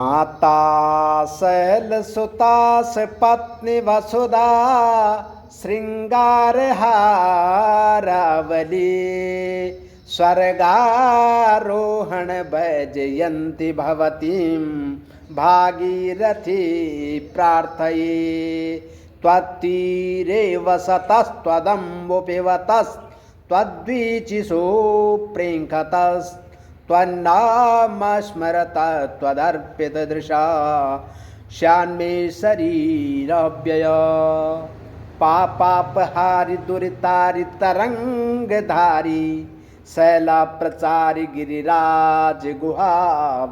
माता शैलसुता से पत्नी वसुधा श्रृंगार हारावली स्वर्गारोहण भजयन्ति भवतीं भागीरथी प्रार्थये त्वत्तीरे वसतस्त्वदम्बुपिबतस्त्वद्वीचिषु प्रेङ्खतस् त्वन्नाम स्मरत त्वदर्पितदृशा श्यान्मे शरीरव्यय पापापहारि दुरितारि तरंगधारी शैलाप्रचारि गिरिराज गुहा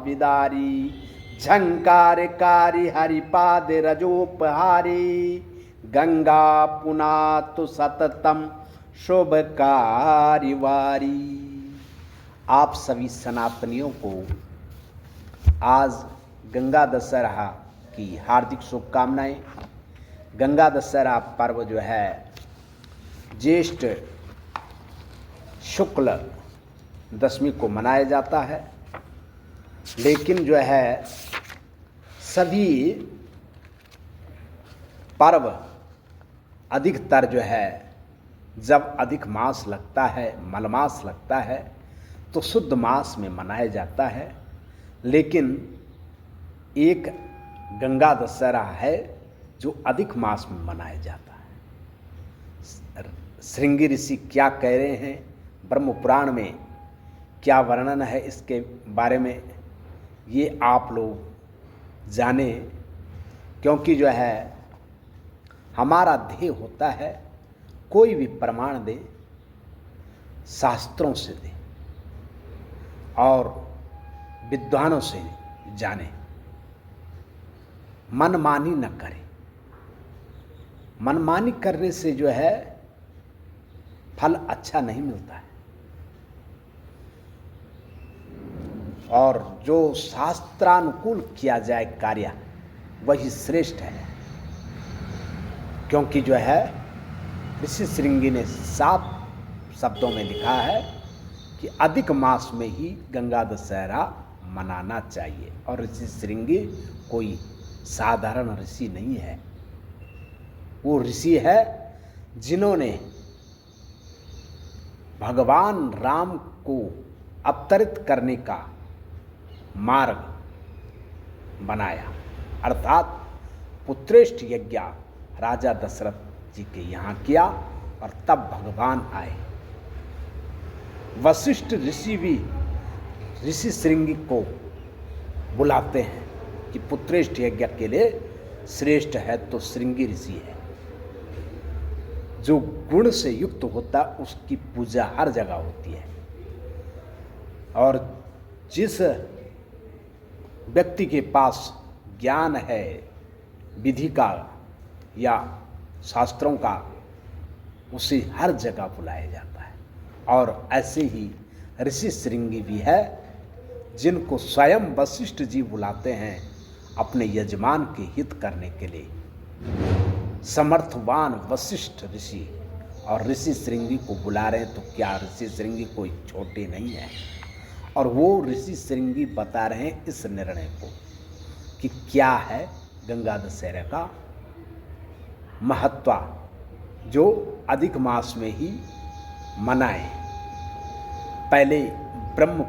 विदारी झंकारकारी हरिपाद रजोपहारी गंगा पुनातु सततम शुभकारी वारी। आप सभी सनातनियों को आज गंगा दशहरा की हार्दिक शुभकामनाएं। गंगा दशहरा पर्व जो है ज्येष्ठ शुक्ल दशमी को मनाया जाता है, लेकिन जो है सभी पर्व अधिकतर जो है जब अधिक मास लगता है, मलमास लगता है तो शुद्ध मास में मनाया जाता है। लेकिन एक गंगा दशहरा है जो अधिक मास में मनाया जाता है। श्रृंगी ऋषि क्या कह रहे हैं, ब्रह्म पुराण में क्या वर्णन है, इसके बारे में ये आप लोग जाने, क्योंकि जो है हमारा ध्येय होता है कोई भी प्रमाण दे शास्त्रों से दे और विद्वानों से जाने, मनमानी न करे। मनमानी करने से जो है फल अच्छा नहीं मिलता है, और जो शास्त्रानुकूल किया जाए कार्य वही श्रेष्ठ है। क्योंकि जो है ऋषि श्रृंगी ने 7 शब्दों में लिखा है कि अधिक मास में ही गंगा दशहरा मनाना चाहिए। और ऋषि श्रृंगी कोई साधारण ऋषि नहीं है, वो ऋषि है जिन्होंने भगवान राम को अवतरित करने का मार्ग बनाया, अर्थात पुत्रेष्ठ यज्ञ राजा दशरथ जी के यहाँ किया और तब भगवान आए। वशिष्ठ ऋषि भी ऋषि श्रृंगी को बुलाते हैं कि पुत्रेष्ठ यज्ञ के लिए श्रेष्ठ है तो श्रृंगी ऋषि है। जो गुण से युक्त होता उसकी पूजा हर जगह होती है, और जिस व्यक्ति के पास ज्ञान है विधि का या शास्त्रों का, उसे हर जगह बुलाया जाता है। और ऐसे ही ऋषि श्रृंगी भी है जिनको स्वयं वशिष्ठ जी बुलाते हैं अपने यजमान के हित करने के लिए। समर्थवान वशिष्ठ ऋषि और ऋषि श्रृंगी को बुला रहे हैं, तो क्या ऋषि श्रृंगी कोई छोटे नहीं है। और वो ऋषि श्रृंगी बता रहे हैं इस निर्णय को कि क्या है गंगा दशहरा का महत्व, जो अधिक मास में ही मनाए। पहले ब्रह्म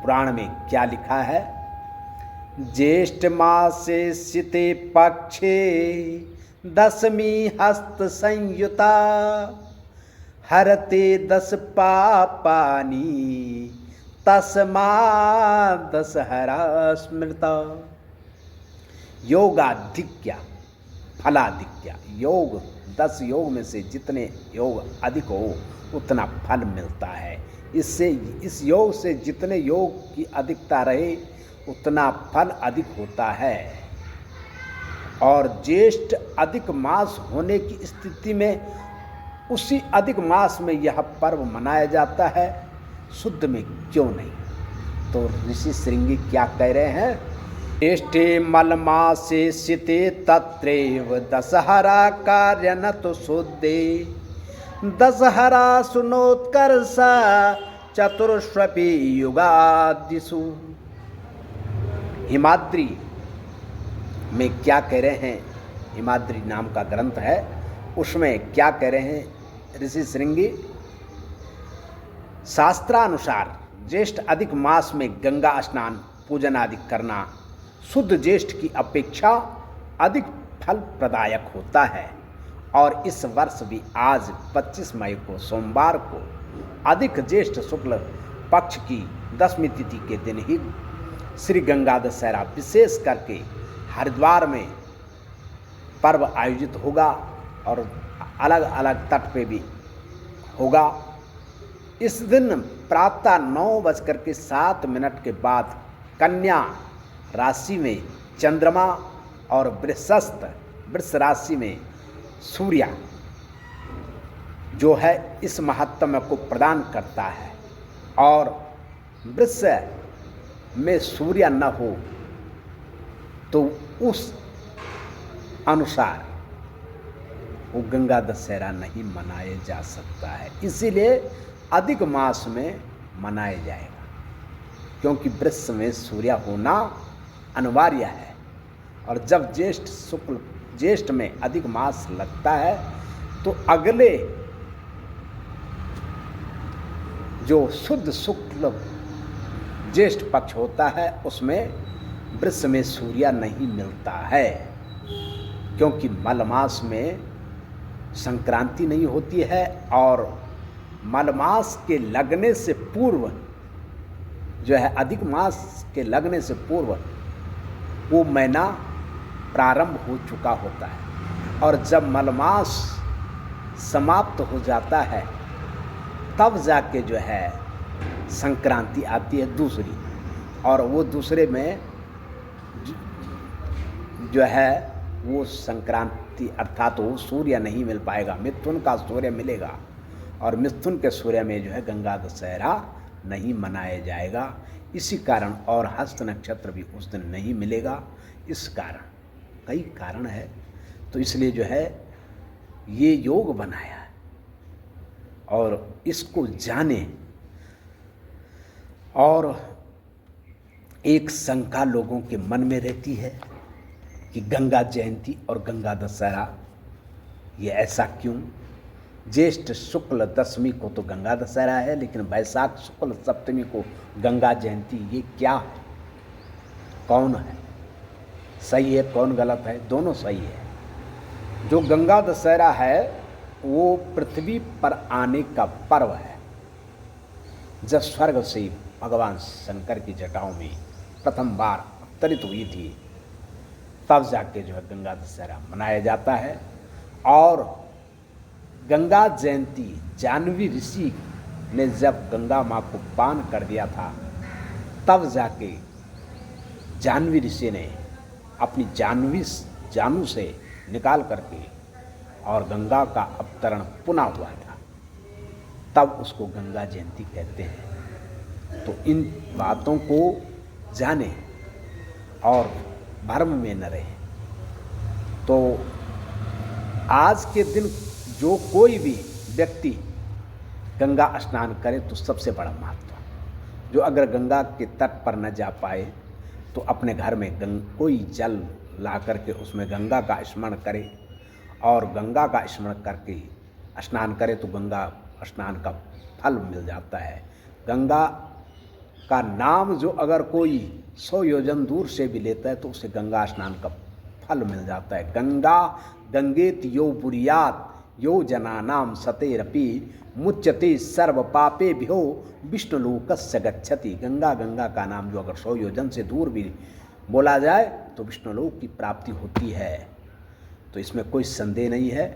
पुराण में क्या लिखा है, ज्येष्ठ मासे शीते पक्षे दशमी हस्त संयुता हरते 10 पापानि तस्मा दशहरा स्मृता। योगाधिक्य फलाधिक्य, योग 10 योग में से जितने योग अधिक हो उतना फल मिलता है। इससे इस योग से जितने योग की अधिकता रहे उतना फल अधिक होता है। और ज्येष्ठ अधिक मास होने की स्थिति में उसी अधिक मास में यह पर्व मनाया जाता है, शुद्ध में क्यों नहीं। तो ऋषि श्रृंगी क्या कह रहे हैं, ज्येष्ठे मलमासे शीते तत्रैव दशहरा कार्य न तो शुद्धे दशहरा सुनोत्कर्ष चतुर्ष्वपि युगादिषु। हिमाद्री में क्या कह रहे हैं, हिमाद्री नाम का ग्रंथ है, उसमें क्या कह रहे हैं ऋषि श्रृंगी। शास्त्रानुसार ज्येष्ठ अधिक मास में गंगा स्नान पूजन आदि करना शुद्ध ज्येष्ठ की अपेक्षा अधिक फल प्रदायक होता है, और इस वर्ष भी आज 25 मई को सोमवार को अधिक ज्येष्ठ शुक्ल पक्ष की 10वीं तिथि के दिन ही श्री गंगा दशहरा विशेष करके हरिद्वार में पर्व आयोजित होगा और अलग अलग तट पे भी होगा। इस दिन प्रातः 9:07 के बाद कन्या राशि में चंद्रमा और वृष राशि में सूर्य जो है इस महत्व को प्रदान करता है, और वृष में सूर्य न हो तो उस अनुसार वो गंगा दशहरा नहीं मनाया जा सकता है। इसीलिए अधिक मास में मनाया जाएगा, क्योंकि वृष में सूर्य होना अनिवार्य है। और जब ज्येष्ठ में अधिक मास लगता है तो अगले जो शुद्ध शुक्ल ज्येष्ठ पक्ष होता है उसमें वृष में सूर्य नहीं मिलता है, क्योंकि मलमास में संक्रांति नहीं होती है, और मलमास के लगने से पूर्व जो है अधिक मास के लगने से पूर्व वो महीना प्रारंभ हो चुका होता है, और जब मलमास समाप्त हो जाता है तब जाके जो है संक्रांति आती है दूसरी, और वो दूसरे में जो है वो संक्रांति अर्थात वो सूर्य नहीं मिल पाएगा, मिथुन का सूर्य मिलेगा, और मिथुन के सूर्य में जो है गंगा दशहरा नहीं मनाया जाएगा। इसी कारण और हस्त नक्षत्र भी उस दिन नहीं मिलेगा। इस कारण कई कारण है, तो इसलिए जो है ये योग बनाया है, और इसको जाने। और एक शंका लोगों के मन में रहती है कि गंगा जयंती और गंगा दशहरा ये ऐसा क्यों? ज्येष्ठ शुक्ल दशमी को तो गंगा दशहरा है, लेकिन वैशाख शुक्ल सप्तमी को गंगा जयंती, ये क्या है? कौन है सही है, कौन गलत है? दोनों सही है। जो गंगा दशहरा है वो पृथ्वी पर आने का पर्व है। जब स्वर्ग से भगवान शंकर की जटाओं में प्रथम बार अवतरित हुई थी, तब जाके जो है गंगा दशहरा मनाया जाता है। और गंगा जयंती जाह्नवी ऋषि ने जब गंगा माँ को पान कर दिया था, तब जाके जाह्नवी ऋषि ने अपनी जानू से निकाल करके और गंगा का अवतरण पुनः हुआ था, तब उसको गंगा जयंती कहते हैं। तो इन बातों को जाने और भ्रम में न रहे। तो आज के दिन जो कोई भी व्यक्ति गंगा स्नान करे तो सबसे बड़ा महत्व। जो अगर गंगा के तट पर न जा पाए तो अपने घर में कोई जल ला करके उसमें गंगा का स्मरण करे, और गंगा का स्मरण करके स्नान करे तो गंगा स्नान का फल मिल जाता है। गंगा का नाम जो अगर कोई 100 योजन दूर से भी लेता है तो उसे गंगा स्नान का फल मिल जाता है। गंगा गंगेत यो पुरियात यो जनानाम सतेरपि मुच्यते सर्व पापे भ्यो विष्णुलोकस्य गच्छति। गंगा का नाम जो अगर 100 योजन से दूर भी बोला जाए तो विष्णुलोक की प्राप्ति होती है। तो इसमें कोई संदेह नहीं है।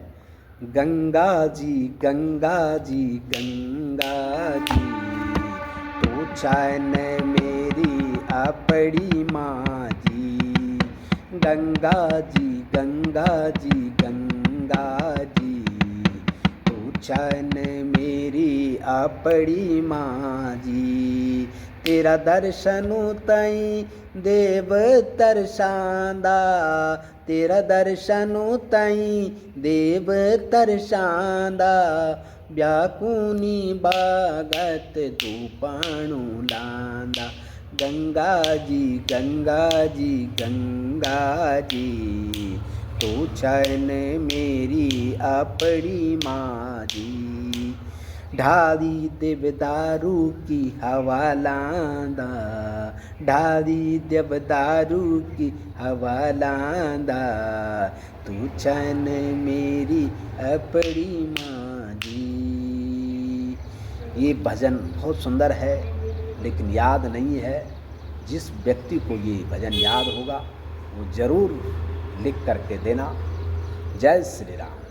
गंगा जी गंगा जी गंगा जी, तो चैन मेरी अपड़ी माँ जी। गंगा जी गंगा जी गंगा जी, तो चैन मेरी अपड़ी माँ जी। तेरा दर्शनु तई देव तरसांदा, तेरा दर्शनु तई देव तरसांदा। व्याकुनी बागत दूपाणु लांदा, गंगा जी गंगा जी गंगा जी, तू चैन मेरी अपनी माँ जी। ढाली देवदारू की हवा लांदा, ढाली देवदारू की हवा लांदा, तू चैन मेरी अपनी माँ जी। ये भजन बहुत सुंदर है, लेकिन याद नहीं है। जिस व्यक्ति को ये भजन याद होगा वो ज़रूर लिख करके देना। जय श्री राम।